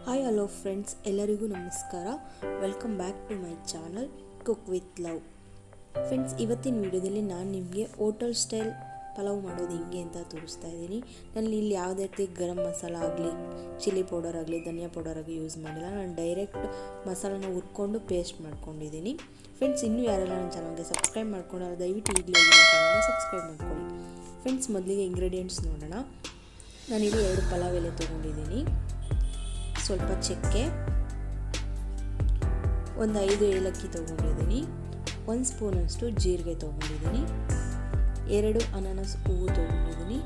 Hi hello friends, ಎಲ್ಲರಿಗೂ ನಮಸ್ಕಾರ. Welcome back to my channel cook with love. Friends, ಇವತ್ತಿನ ವಿಡಿಯೋದಲ್ಲಿ ನಾನು ನಿಮಗೆ ಹೋಟೆಲ್ ಸ್ಟೈಲ್ ಪಲಾವ್ ಮಾಡೋದು ಹೆಂಗೆ ಅಂತ ತೋರಿಸ್ತಾ ಇದ್ದೀನಿ. ನಾನು ಇಲ್ಲಿ ಯಾವುದೇ ರೀತಿ ಗರಂ ಮಸಾಲ ಆಗಲಿ, ಚಿಲ್ಲಿ ಪೌಡರ್ ಆಗಲಿ, ಧನಿಯಾ ಪೌಡರ್ ಆಗಲಿ ಯೂಸ್ ಮಾಡಿಲ್ಲ. ನಾನು ಡೈರೆಕ್ಟ್ ಮಸಾಲನ ಹುರ್ಕೊಂಡು ಪೇಸ್ಟ್ ಮಾಡ್ಕೊಂಡಿದ್ದೀನಿ. ಫ್ರೆಂಡ್ಸ್, ಇನ್ನೂ ಯಾರೆಲ್ಲ ನನ್ನ ಚಾನಲ್ಗೆ ಸಬ್ಸ್ಕ್ರೈಬ್ ಮಾಡ್ಕೊಂಡಾರ ದಯವಿಟ್ಟು ಈಗಲೇ ನನ್ನ ಚಾನಲ್ನ ಸಬ್ಸ್ಕ್ರೈಬ್ ಮಾಡ್ಕೊಳ್ಳಿ. ಫ್ರೆಂಡ್ಸ್, ಮೊದಲಿಗೆ ಇಂಗ್ರೀಡಿಯೆಂಟ್ಸ್ ನೋಡೋಣ. ನಾನಿಲ್ಲಿ 2 ಪಲಾವ್ ಎಲೆ ತೊಗೊಂಡಿದ್ದೀನಿ, ಸ್ವಲ್ಪ ಚಕ್ಕೆ, ಒಂದು 5 ಏಲಕ್ಕಿ ತೊಗೊಂಡಿದ್ದೀನಿ, 1 ಸ್ಪೂನಷ್ಟು ಜೀರಿಗೆ ತೊಗೊಂಡಿದ್ದೀನಿ, 2 ಅನಾನಸ್ ಹೂವು ತೊಗೊಂಡಿದ್ದೀನಿ,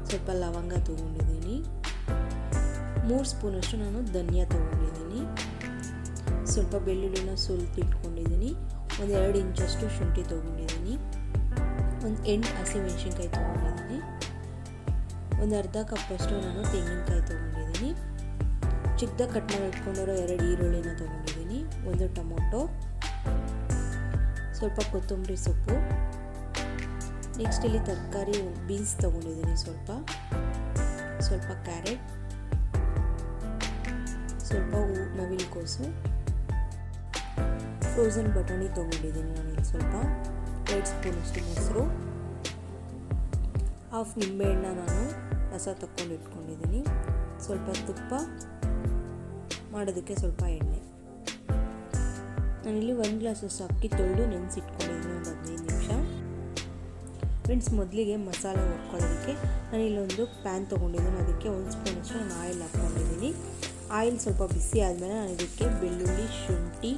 ಸ್ವಲ್ಪ ಲವಂಗ ತೊಗೊಂಡಿದ್ದೀನಿ, 3 ಸ್ಪೂನಷ್ಟು ನಾನು ಧನಿಯಾ ತೊಗೊಂಡಿದ್ದೀನಿ, ಸ್ವಲ್ಪ ಬೆಳ್ಳುಳ್ಳಿನ ಸುಲಿದಿಟ್ಕೊಂಡಿದ್ದೀನಿ, ಒಂದು 2 ಇಂಚಷ್ಟು ಶುಂಠಿ ತೊಗೊಂಡಿದ್ದೀನಿ, ಒಂದು 8 ಹಸಿಮೆಣಸಿನ್ಕಾಯಿ ತೊಗೊಂಡಿದ್ದೀನಿ, ಒಂದು ಅರ್ಧ ಕಪ್ಪಷ್ಟು ನಾನು ತೆಂಗಿನಕಾಯಿ ತೊಗೊಂಡಿದ್ದೀನಿ, ಚಿಕ್ಕದಾಗಿ ಕಟ್ ಮಾಡಿ ಇಟ್ಕೊಂಡಿರೋ 2 ಈರುಳ್ಳಿನ ತೊಗೊಂಡಿದ್ದೀನಿ, 1 ಟೊಮೊಟೊ, ಸ್ವಲ್ಪ ಕೊತ್ತಂಬರಿ ಸೊಪ್ಪು, ನೆಕ್ಸ್ಟ್ ಇಲ್ಲಿ ತರಕಾರಿ ಬೀನ್ಸ್ ತೊಗೊಂಡಿದ್ದೀನಿ, ಸ್ವಲ್ಪ ಕ್ಯಾರೆಟ್, ಸ್ವಲ್ಪ ನವಿಲುಕೋಸು, ಫ್ರೋಝನ್ ಬಟಾಣಿ ತೊಗೊಂಡಿದ್ದೀನಿ ನಾನಿಲ್ಲಿ ಸ್ವಲ್ಪ, 2 ಸ್ಪೂನಷ್ಟು ಮೊಸರು, ಹಾಫ್ ನಿಂಬೆಹಣ್ಣ ನಾನು ರಸ ತಕ್ಕೊಂಡು ಇಟ್ಕೊಂಡಿದ್ದೀನಿ, ಸ್ವಲ್ಪ ತುಪ್ಪ, ಮಾಡೋದಕ್ಕೆ ಸ್ವಲ್ಪ ಎಣ್ಣೆ. ನಾನಿಲ್ಲಿ 1 ಗ್ಲಾಸಷ್ಟು ಅಕ್ಕಿ ತೊಳೆದು ನೆನೆಸಿಟ್ಕೊಂಡಿದ್ದೀನಿ ಒಂದು 15 ನಿಮಿಷ. ಫ್ರೆಂಡ್ಸ್, ಮೊದಲಿಗೆ ಮಸಾಲೆ ಹುರ್ಕೊಳ್ಳೋದಕ್ಕೆ ನಾನಿಲ್ಲೊಂದು ಪ್ಯಾನ್ ತೊಗೊಂಡಿದ್ದೀನಿ, ಅದಕ್ಕೆ 1 ಸ್ಪೂನಷ್ಟು ನಾನು ಆಯಿಲ್ ಹಾಕ್ಕೊಂಡಿದ್ದೀನಿ. ಆಯಿಲ್ ಸ್ವಲ್ಪ ಬಿಸಿ ಆದಮೇಲೆ ನಾನು ಇದಕ್ಕೆ ಬೆಳ್ಳುಳ್ಳಿ, ಶುಂಠಿ,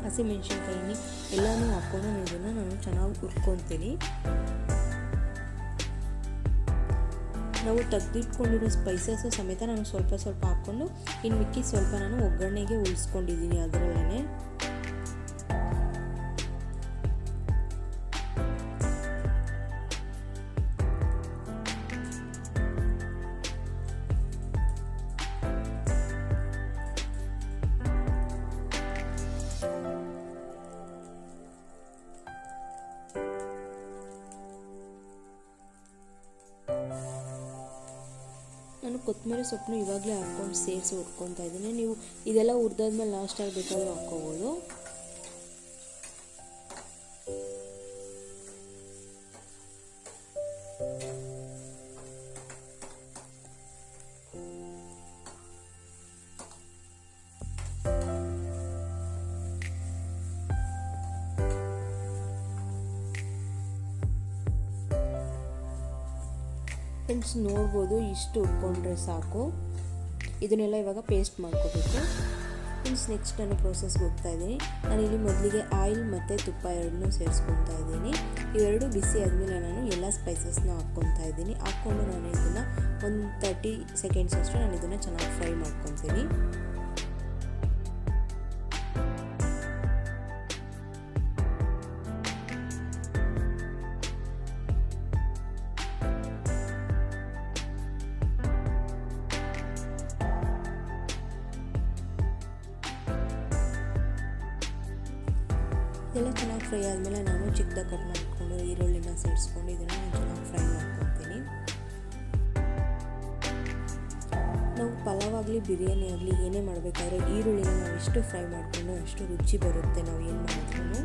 ಹಸಿಮೆಣಸಿನ್ಕಾಯಿ ಎಲ್ಲನೂ ಹಾಕ್ಕೊಂಡು ಇದನ್ನು ನಾನು ಚೆನ್ನಾಗಿ ಹುರ್ಕೊತೀನಿ. ನಾವು ತೆಗೆದಿಟ್ಕೊಂಡಿರೋ ಸ್ಪೈಸಸ್ಸು ಸಮೇತ ನಾನು ಸ್ವಲ್ಪ ಹಾಕ್ಕೊಂಡು ಇನ್ನು ಮಿಕ್ಕಿ ಸ್ವಲ್ಪ ನಾನು ಒಗ್ಗರಣೆಗೆ ಉಳಿಸ್ಕೊಂಡಿದ್ದೀನಿ ಅದರಲ್ಲೇ. ನಾನು ಕೊತ್ತಂಬರಿ ಸೊಪ್ಪನ್ನು ಇವಾಗಲೇ ಹಾಕ್ಕೊಂಡು ಸೇರಿಸಿ ಹುರ್ಕೊತಾ ಇದ್ದೀನಿ. ನೀವು ಇದೆಲ್ಲ ಹುರಿದಾದ್ಮೇಲೆ ಲಾಸ್ಟಾಗಿ ಬೇಕಾದರೂ ಹಾಕ್ಕೋಬೋದು. ಫ್ರೆಂಡ್ಸ್, ನೋಡ್ಬೋದು, ಇಷ್ಟು ಹುರ್ಕೊಂಡ್ರೆ ಸಾಕು. ಇದನ್ನೆಲ್ಲ ಇವಾಗ ಪೇಸ್ಟ್ ಮಾಡ್ಕೋಬೇಕು. ಫ್ರೆಂಡ್ಸ್, ನೆಕ್ಸ್ಟ್ ನಾನು ಪ್ರೋಸೆಸ್ಗೆ ಹೋಗ್ತಾ ಇದ್ದೀನಿ. ನಾನಿಲ್ಲಿ ಮೊದಲಿಗೆ ಆಯಿಲ್ ಮತ್ತು ತುಪ್ಪ ಎರಡನ್ನೂ ಸೇರಿಸ್ಕೊತಾ ಇದ್ದೀನಿ. ಇವೆರಡು ಬಿಸಿ ಆದಮೇಲೆ ನಾನು ಎಲ್ಲ ಸ್ಪೈಸಸ್ನ ಹಾಕ್ಕೊತಾ ಇದ್ದೀನಿ. ಹಾಕ್ಕೊಂಡು ನಾನು ಇದನ್ನು ಒಂದು 30 ಸೆಕೆಂಡ್ಸ್ ಅಷ್ಟು ನಾನು ಇದನ್ನು ಚೆನ್ನಾಗಿ ಫ್ರೈ ಮಾಡ್ಕೊತೀನಿ. ಇದೆಲ್ಲ ಚೆನ್ನಾಗಿ ಫ್ರೈ ಆದಮೇಲೆ ನಾನು ಚಿಕ್ಕದಾಗಿ ಕಟ್ ಮಾಡಿಕೊಂಡು ಈರುಳ್ಳಿನ ಸೇರಿಸ್ಕೊಂಡು ಇದನ್ನು ಚೆನ್ನಾಗಿ ಫ್ರೈ ಮಾಡ್ಕೊತೀನಿ. ನಾವು ಪಲಾವ್ ಆಗಲಿ, ಬಿರಿಯಾನಿ ಆಗಲಿ ಏನೇ ಮಾಡಬೇಕಾದ್ರೆ ಈರುಳ್ಳಿನ ನಾವು ಎಷ್ಟು ಫ್ರೈ ಮಾಡಿಕೊಂಡು ಅಷ್ಟು ರುಚಿ ಬರುತ್ತೆ ನಾವು ಏನು ಮಾಡಿದ್ರು.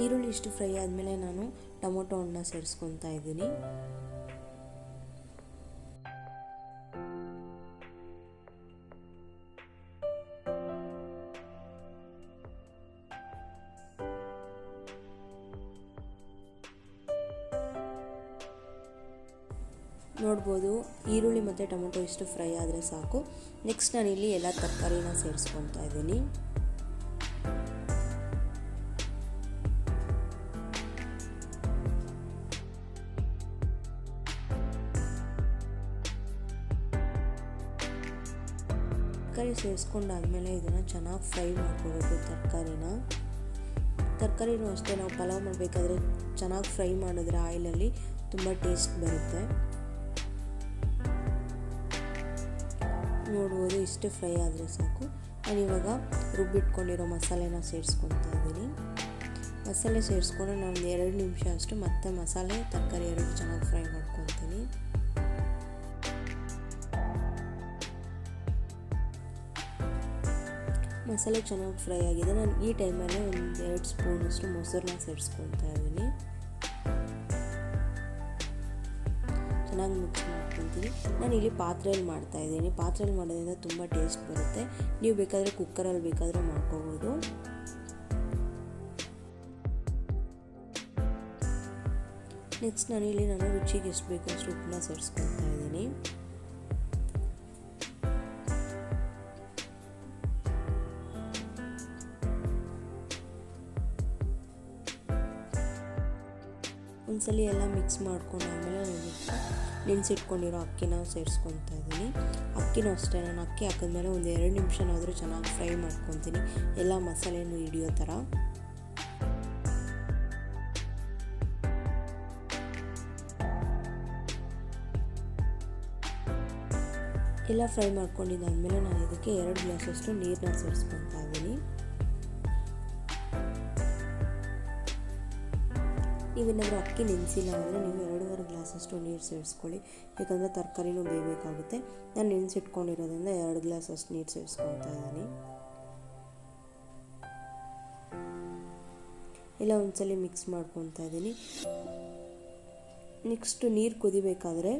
ಈರುಳ್ಳಿ ಇಷ್ಟು ಫ್ರೈ ಆದಮೇಲೆ ನಾನು ಟೊಮೊಟೊ ಹಣ್ಣನ್ನ ಸೇರಿಸ್ಕೊತಾ ಇದ್ದೀನಿ. ನೋಡ್ಬೋದು, ಈರುಳ್ಳಿ ಮತ್ತು ಟೊಮೊಟೊ ಇಷ್ಟು ಫ್ರೈ ಆದರೆ ಸಾಕು. ನೆಕ್ಸ್ಟ್ ನಾನಿಲ್ಲಿ ಎಲ್ಲ ತರಕಾರಿನ ಸೇರಿಸ್ಕೊತಾ ಇದ್ದೀನಿ. ತರಕಾರಿ ಸೇರಿಸ್ಕೊಂಡಾದ್ಮೇಲೆ ಇದನ್ನು ಚೆನ್ನಾಗಿ ಫ್ರೈ ಮಾಡ್ಕೋಬೇಕು. ತರಕಾರಿನೂ ಅಷ್ಟೇ, ನಾವು ಪಲಾವ್ ಮಾಡಬೇಕಾದ್ರೆ ಚೆನ್ನಾಗಿ ಫ್ರೈ ಮಾಡಿದ್ರೆ ಆಯಿಲಲ್ಲಿ ತುಂಬ ಟೇಸ್ಟ್ ಬರುತ್ತೆ. ನೋಡ್ಬೋದು ಇಷ್ಟು ಫ್ರೈ ಆದರೆ ಸಾಕು. ನಾನಿವಾಗ ರುಬ್ಬಿಟ್ಕೊಂಡಿರೋ ಮಸಾಲೆನ ಸೇರಿಸ್ಕೊತಾ ಇದ್ದೀನಿ. ಮಸಾಲೆ ಸೇರಿಸ್ಕೊಂಡು ನಾನು 2 ನಿಮಿಷ ಅಷ್ಟು ಮತ್ತೆ ಮಸಾಲೆ ತರಕಾರಿ ಎರಡು ಚೆನ್ನಾಗಿ ಫ್ರೈ ಮಾಡ್ಕೊತೀನಿ. ಮಸಾಲೆ ಚೆನ್ನಾಗಿ ಫ್ರೈ ಆಗಿದೆ. ನಾನು ಈ ಟೈಮಲ್ಲಿ ಒಂದು 2 ಸ್ಪೂನಷ್ಟು ಮೊಸರನ್ನ ಸೇರಿಸ್ಕೊತಾ ಇದ್ದೀನಿ. ಚೆನ್ನಾಗಿ ಮಿಕ್ಸ್ ಮಾಡ್ಕೊತೀನಿ. ನಾನು ಇಲ್ಲಿ ಪಾತ್ರೆಯಲ್ಲಿ ಮಾಡ್ತಾಯಿದ್ದೀನಿ. ಪಾತ್ರೆಯಲ್ಲಿ ಮಾಡೋದ್ರಿಂದ ತುಂಬ ಟೇಸ್ಟ್ ಬರುತ್ತೆ. ನೀವು ಬೇಕಾದರೆ ಕುಕ್ಕರಲ್ಲಿ ಬೇಕಾದರೆ ಮಾಡ್ಕೋಬೋದು. ನೆಕ್ಸ್ಟ್ ನಾನು ರುಚಿಗೆ ಎಷ್ಟು ಬೇಕೋ ಅಷ್ಟು ಉಪ್ಪನ್ನ ಸೇರಿಸ್ಕೊತಾ ಇದ್ದೀನಿ. ಒಂದ್ಸಲಿ ಎಲ್ಲ ಮಿಕ್ಸ್ ಮಾಡ್ಕೊಂಡಾದ್ಮೇಲೆ ನಾನು ನೆನೆಸಿಟ್ಕೊಂಡಿರೋ ಅಕ್ಕಿನ ಸೇರಿಸ್ಕೊತಾ ಇದ್ದೀನಿ. ಅಕ್ಕಿನೂ ಅಷ್ಟೇ, ನಾನು ಅಕ್ಕಿ ಹಾಕಿದ್ಮೇಲೆ ಒಂದು 2 ನಿಮಿಷನಾದರೂ ಚೆನ್ನಾಗಿ ಫ್ರೈ ಮಾಡ್ಕೊತೀನಿ, ಎಲ್ಲ ಮಸಾಲೆನೂ ಹಿಡಿಯೋ ಥರ. ಎಲ್ಲ ಫ್ರೈ ಮಾಡ್ಕೊಂಡಿದ್ದಾದಮೇಲೆ ನಾನು ಇದಕ್ಕೆ 2 ಗ್ಲಾಸಷ್ಟು ನೀರನ್ನ ಸೇರಿಸ್ಕೊತಾ ಇದ್ದೀನಿ. ನೀವೇನಾದರೂ ಅಕ್ಕಿ ನೆನೆಸಿಲ್ಲ ಅಂದರೆ ನೀವು 2.5 ಗ್ಲಾಸಷ್ಟು ನೀರು ಸೇರಿಸ್ಕೊಳ್ಳಿ, ಯಾಕಂದರೆ ತರಕಾರಿನೂ ಬೇಯಬೇಕಾಗುತ್ತೆ. ನಾನು ನೆನೆಸಿಟ್ಕೊಂಡಿರೋದ್ರಿಂದ 2 ಗ್ಲಾಸಷ್ಟು ನೀರು ಸೇರಿಸ್ಕೊತಾ ಇದ್ದೀನಿ. ಎಲ್ಲ ಒಂದ್ಸಲಿ ಮಿಕ್ಸ್ ಮಾಡ್ಕೊತಾ ಇದ್ದೀನಿ. ನೆಕ್ಸ್ಟ್ ನೀರು ಕುದಿಬೇಕಾದ್ರೆ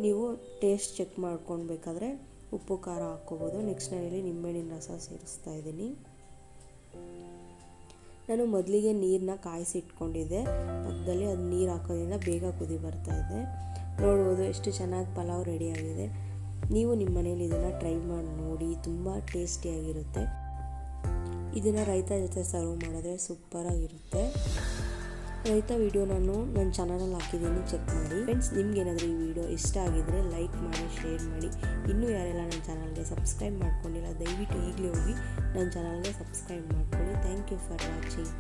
ನೀವು ಟೇಸ್ಟ್ ಚೆಕ್ ಮಾಡ್ಕೊಳ್ಬೇಕಾದ್ರೆ ಉಪ್ಪು ಖಾರ ಹಾಕ್ಕೋಬೋದು. ನೆಕ್ಸ್ಟ್ ನಾನಿಲ್ಲಿ ನಿಂಬೆಹಣ್ಣಿನ ರಸ ಸೇರಿಸ್ತಾ ಇದ್ದೀನಿ. ನಾನು ಮೊದಲಿಗೆ ನೀರನ್ನ ಕಾಯಿಸಿ ಇಟ್ಕೊಂಡಿದ್ದೆ, ಪಕ್ಕದಲ್ಲಿ ಅದು ನೀರು ಹಾಕೋದ್ರಿಂದ ಬೇಗ ಕುದಿ ಬರ್ತಾ ಇದೆ. ನೋಡ್ಬೋದು ಎಷ್ಟು ಚೆನ್ನಾಗಿ ಪಲಾವ್ ರೆಡಿಯಾಗಿದೆ. ನೀವು ನಿಮ್ಮ ಮನೇಲಿ ಇದನ್ನು ಟ್ರೈ ಮಾಡಿ ನೋಡಿ, ತುಂಬ ಟೇಸ್ಟಿಯಾಗಿರುತ್ತೆ. ಇದನ್ನು ರೈತ ಜೊತೆ ಸರ್ವ್ ಮಾಡಿದ್ರೆ ಸೂಪರಾಗಿರುತ್ತೆ. ರೈತ ವಿಡಿಯೋ ನಾನು ನನ್ನ ಚಾನಲಲ್ಲಿ ಹಾಕಿದ್ದೀನಿ, ಚೆಕ್ ಮಾಡಿ. ಫ್ರೆಂಡ್ಸ್, ನಿಮ್ಗೇನಾದರೂ ಈ ವಿಡಿಯೋ ಇಷ್ಟ ಆಗಿದ್ದರೆ ಲೈಕ್ ಮಾಡಿ, ಶೇರ್ ಮಾಡಿ. ಇನ್ನೂ ಯಾರೆಲ್ಲ ನನ್ನ ಚಾನಲ್ಗೆ ಸಬ್ಸ್ಕ್ರೈಬ್ ಮಾಡ್ಕೊಂಡಿಲ್ಲ ದಯವಿಟ್ಟು ಈಗಲೇ ಹೋಗಿ ನನ್ನ ಚಾನಲ್ಗೆ ಸಬ್ಸ್ಕ್ರೈಬ್ ಮಾಡ್ಕೊಳ್ಳಿ. Thank you for watching.